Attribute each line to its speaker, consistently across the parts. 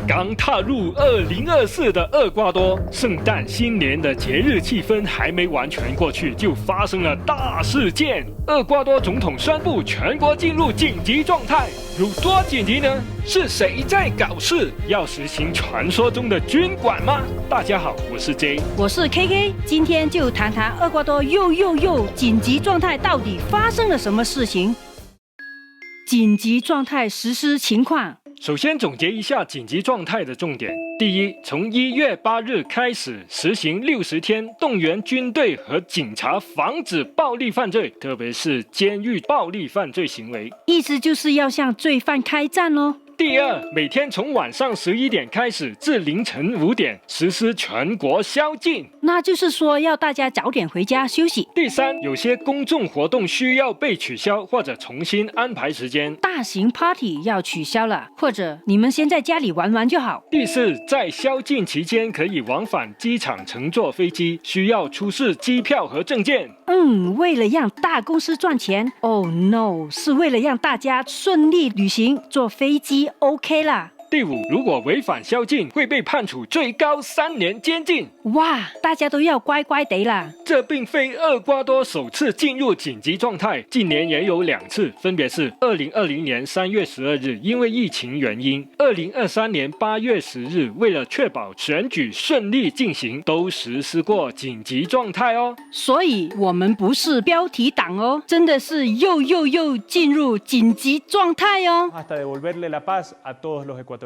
Speaker 1: 刚踏入2024的厄瓜多，圣诞新年的节日气氛还没完全过去，就发生了大事件。厄瓜多总统宣布全国进入紧急状态，有多紧急呢？是谁在搞事？要实行传说中的军管吗？大家好，我是 J，
Speaker 2: 我是 KK， 今天就谈谈厄瓜多又紧急状态到底发生了什么事情？紧急状态实施情况。
Speaker 1: 首先总结一下紧急状态的重点。第一，从1月8日开始实行60天动员军队和警察防止暴力犯罪，特别是监狱暴力犯罪行为。
Speaker 2: 意思就是要向罪犯开战咯。
Speaker 1: 第二，每天从晚上11点开始至凌晨5点实施全国宵禁，
Speaker 2: 那就是说要大家早点回家休息。
Speaker 1: 第三，有些公众活动需要被取消或者重新安排时间，
Speaker 2: 大型 party 要取消了，或者你们先在家里玩玩就好。
Speaker 1: 第四，在宵禁期间可以往返机场乘坐飞机，需要出示机票和证件。
Speaker 2: 为了让大公司赚钱。Oh no， 是为了让大家顺利旅行，坐飞机 OK 啦。
Speaker 1: 第五，如果违反宵禁，会被判处最高3年监禁。
Speaker 2: 哇，大家都要乖乖得啦。
Speaker 1: 这并非厄瓜多首次进入紧急状态，近年也有2次，分别是2020年3月12日因为疫情原因，2023年8月10日为了确保选举顺利进行，都实施过紧急状态哦。
Speaker 2: 所以我们不是标题党哦，真的是又进入紧急状态哦。
Speaker 3: hasta devolverle la paz a todos los ecuatorianos。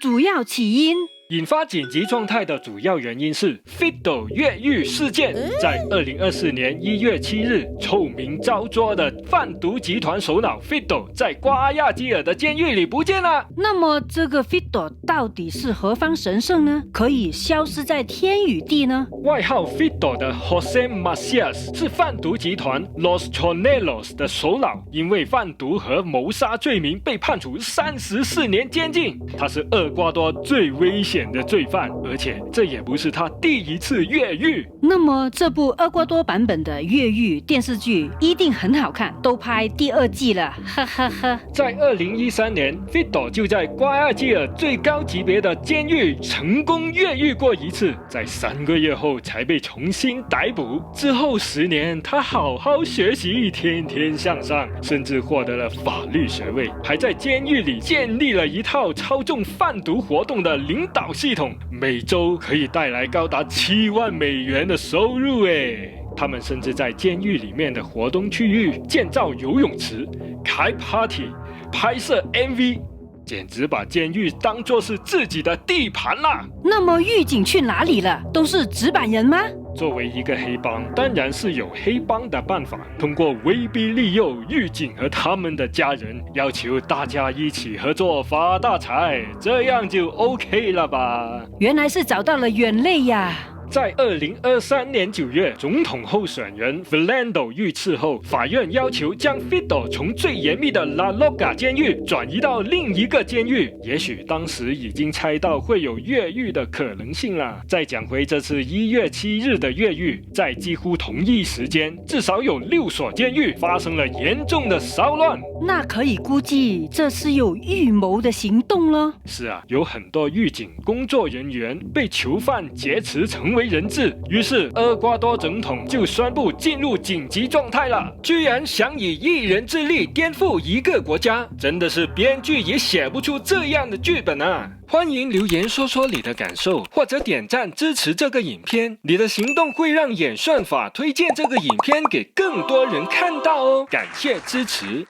Speaker 2: 主要起因。
Speaker 1: 引发紧急状态的主要原因是 Fido 越狱事件。在2024年1月7日，臭名昭著的贩毒集团首脑 Fido 在瓜亚基尔的监狱里不见了。
Speaker 2: 那么这个 Fido 到底是何方神圣呢？可以消失在天与地呢？
Speaker 1: 外号 Fido 的 Jose Macias 是贩毒集团 Los Chonelos 的首脑，因为贩毒和谋杀罪名被判处34年监禁。他是厄瓜多最危险的罪犯，而且这也不是他第一次越狱。
Speaker 2: 那么这部厄瓜多版本的越狱电视剧一定很好看，都拍第2季了，哈哈哈。
Speaker 1: 在2013年 Fido 就在瓜亚基尔最高级别的监狱成功越狱过一次，在3个月后才被重新逮捕。之后10年他好好学习，天天向上，甚至获得了法律学位，还在监狱里建立了一套操纵贩毒活动的领导系统，每周可以带来高达7万美元的收入诶。他们甚至在监狱里面的活动区域建造游泳池、开 party、拍摄 MV， 简直把监狱当作是自己的地盘啦。
Speaker 2: 那么狱警去哪里了？都是纸板人吗？
Speaker 1: 作为一个黑帮，当然是有黑帮的办法，通过威逼利诱狱警和他们的家人，要求大家一起合作发大财，这样就 OK 了吧？
Speaker 2: 原来是找到了眼泪呀。
Speaker 1: 在2023年9月，总统候选人 Philando 遇刺后，法院要求将 Fido 从最严密的 La Loga 监狱转移到另一个监狱。也许当时已经猜到会有越狱的可能性了。再讲回这次1月7日的越狱，在几乎同一时间，至少有6所监狱发生了严重的骚乱。
Speaker 2: 那可以估计这是有预谋的行动了。
Speaker 1: 是啊，有很多狱警工作人员被囚犯劫持成为人质，于是厄瓜多总统就宣布进入紧急状态了。居然想以一人之力颠覆一个国家，真的是编剧也写不出这样的剧本啊！欢迎留言说说你的感受，或者点赞支持这个影片。你的行动会让演算法推荐这个影片给更多人看到哦，感谢支持。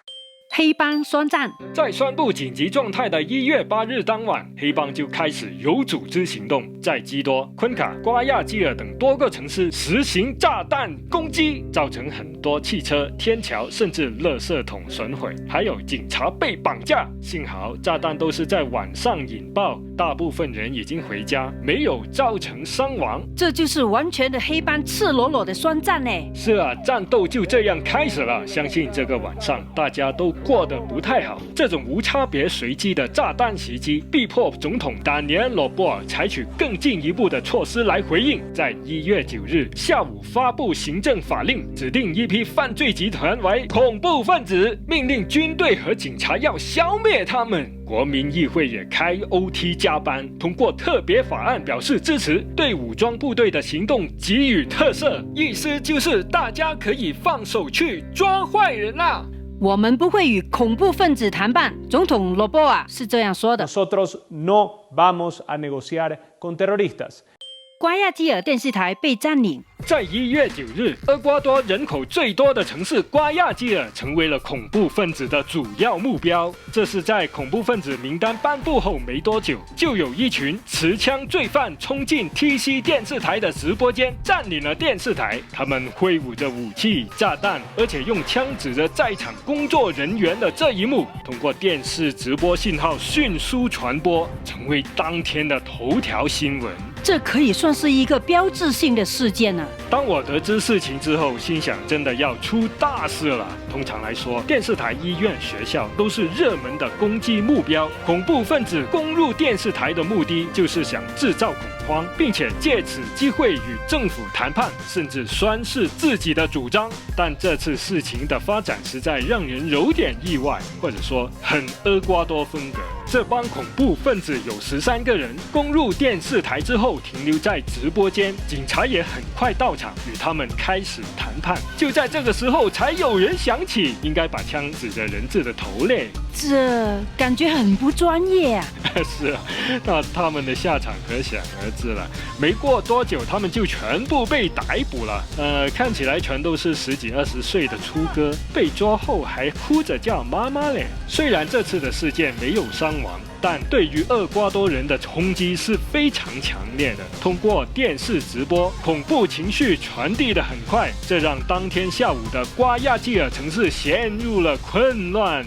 Speaker 2: 黑帮宣战。
Speaker 1: 在宣布紧急状态的1月8日当晚，黑帮就开始有组织行动，在基多、昆卡、瓜亚基尔等多个城市实行炸弹攻击，造成很多汽车、天桥甚至垃圾桶损毁，还有警察被绑架。幸好炸弹都是在晚上引爆，大部分人已经回家，没有造成伤亡。
Speaker 2: 这就是完全的黑帮赤裸裸的宣战呢。
Speaker 1: 是啊，战斗就这样开始了。相信这个晚上大家都过得不太好。这种无差别随机的炸弹袭击，逼迫总统丹尼尔·罗波尔采取更进一步的措施来回应。在1月9日下午发布行政法令，指定一批犯罪集团为恐怖分子，命令军队和警察要消灭他们。国民议会也开 OT 加班，通过特别法案表示支持，对武装部队的行动给予特赦，意思就是大家可以放手去抓坏人啦。
Speaker 2: 我们不会与恐怖分子谈判，总统罗波尔是这样说的。
Speaker 3: Nosotros no vamos a negociar con terroristas.
Speaker 2: 瓜亚基尔电视台被占领。
Speaker 1: 在1月9日，厄瓜多人口最多的城市瓜亚基尔成为了恐怖分子的主要目标。这是在恐怖分子名单颁布后没多久，就有一群持枪罪犯冲进 TC 电视台的直播间，占领了电视台。他们挥舞着武器、炸弹，而且用枪指着在场工作人员的这一幕，通过电视直播信号迅速传播，成为当天的头条新闻。
Speaker 2: 这可以算是一个标志性的事件呢。
Speaker 1: 当我得知事情之后，心想真的要出大事了。通常来说，电视台、医院、学校都是热门的攻击目标。恐怖分子攻入电视台的目的就是想制造恐慌，并且借此机会与政府谈判，甚至宣示自己的主张。但这次事情的发展实在让人有点意外，或者说很厄瓜多风格。这帮恐怖分子有13个人，攻入电视台之后停留在直播间，警察也很快到场与他们开始谈判。就在这个时候，才有人想起应该把枪指着人质的头嘞。
Speaker 2: 这感觉很不专业啊！
Speaker 1: 是啊，那他们的下场可想而知了。没过多久，他们就全部被逮捕了。看起来全都是10几20岁的初哥，被抓后还哭着叫妈妈嘞。虽然这次的事件没有伤亡，但对于厄瓜多人的冲击是非常强烈的。通过电视直播，恐怖情绪传递得很快，这让当天下午的瓜亚基尔城市陷入了混乱。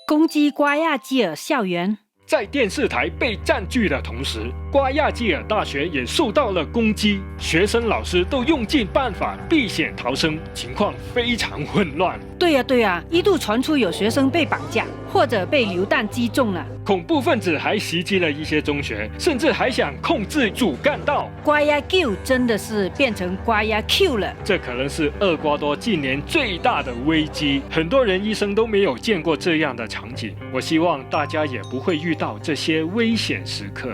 Speaker 2: 攻击瓜亚基尔校园。
Speaker 1: 在电视台被占据的同时，瓜亚基尔大学也受到了攻击，学生、老师都用尽办法避险逃生，情况非常混乱。
Speaker 2: 对呀，一度传出有学生被绑架，或者被流弹击中了。
Speaker 1: 恐怖分子还袭击了一些中学，甚至还想控制主干道。
Speaker 2: 瓜亚 Q 真的是变成瓜亚 Q 了。
Speaker 1: 这可能是厄瓜多近年最大的危机，很多人一生都没有见过这样的场景。我希望大家也不会遇到这些危险时刻。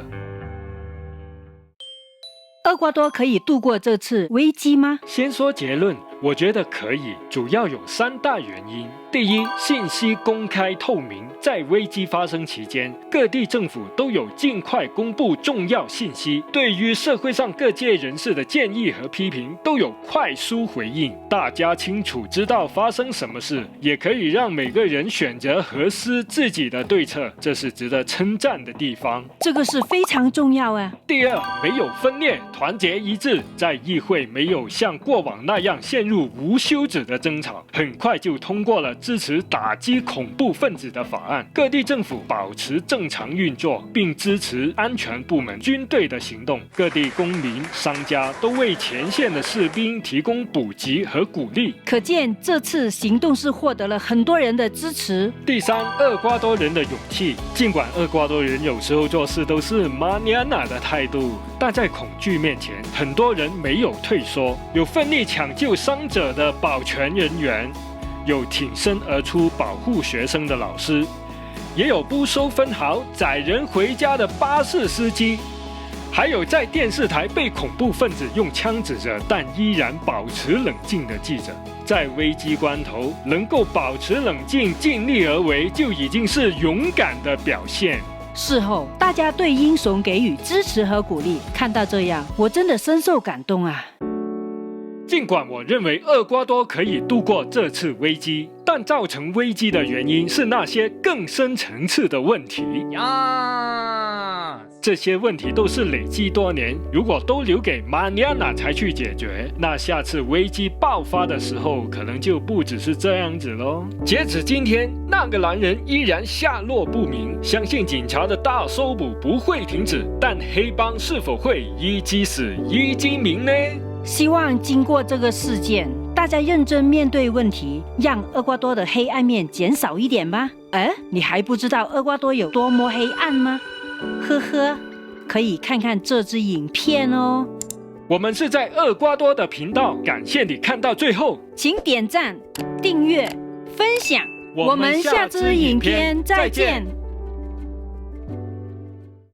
Speaker 2: 厄瓜多可以度过这次危机吗？
Speaker 1: 先说结论，我觉得可以，主要有3大原因。第一，信息公开透明，在危机发生期间，各地政府都有尽快公布重要信息，对于社会上各界人士的建议和批评都有快速回应，大家清楚知道发生什么事，也可以让每个人选择核实自己的对策，这是值得称赞的地方。
Speaker 2: 这个是非常重要啊。
Speaker 1: 第二，没有分裂，团结一致，在议会没有像过往那样陷入无休止的争吵，很快就通过了支持打击恐怖分子的法案。各地政府保持正常运作，并支持安全部门、军队的行动。各地公民、商家都为前线的士兵提供补给和鼓励。
Speaker 2: 可见这次行动是获得了很多人的支持。
Speaker 1: 第三，厄瓜多人的勇气。尽管厄瓜多人有时候做事都是马尼亚纳的态度，但在恐惧面前，很多人没有退缩，有奋力抢救伤者的保全人员，有挺身而出保护学生的老师，也有不收分毫载人回家的巴士司机，还有在电视台被恐怖分子用枪指着但依然保持冷静的记者。在危机关头能够保持冷静、尽力而为，就已经是勇敢的表现。
Speaker 2: 事后，大家对英雄给予支持和鼓励，看到这样，我真的深受感动啊！
Speaker 1: 尽管我认为厄瓜多可以度过这次危机，但造成危机的原因是那些更深层次的问题。这些问题都是累积多年，如果都留给马尼亚纳才去解决，那下次危机爆发的时候，可能就不只是这样子咯。截止今天，那个男人依然下落不明，相信警察的大搜捕不会停止，但黑帮是否会一击死一击鸣呢？
Speaker 2: 希望经过这个事件，大大家认真面对问题，让厄瓜多的黑暗面减少一点吧。你还不知道厄瓜多有多么黑暗吗？呵呵，可以看看这支影片哦。
Speaker 1: 我们是在厄瓜多的频道，感谢你看到最后，
Speaker 2: 请点赞、订阅、分享。我们下支影片再见。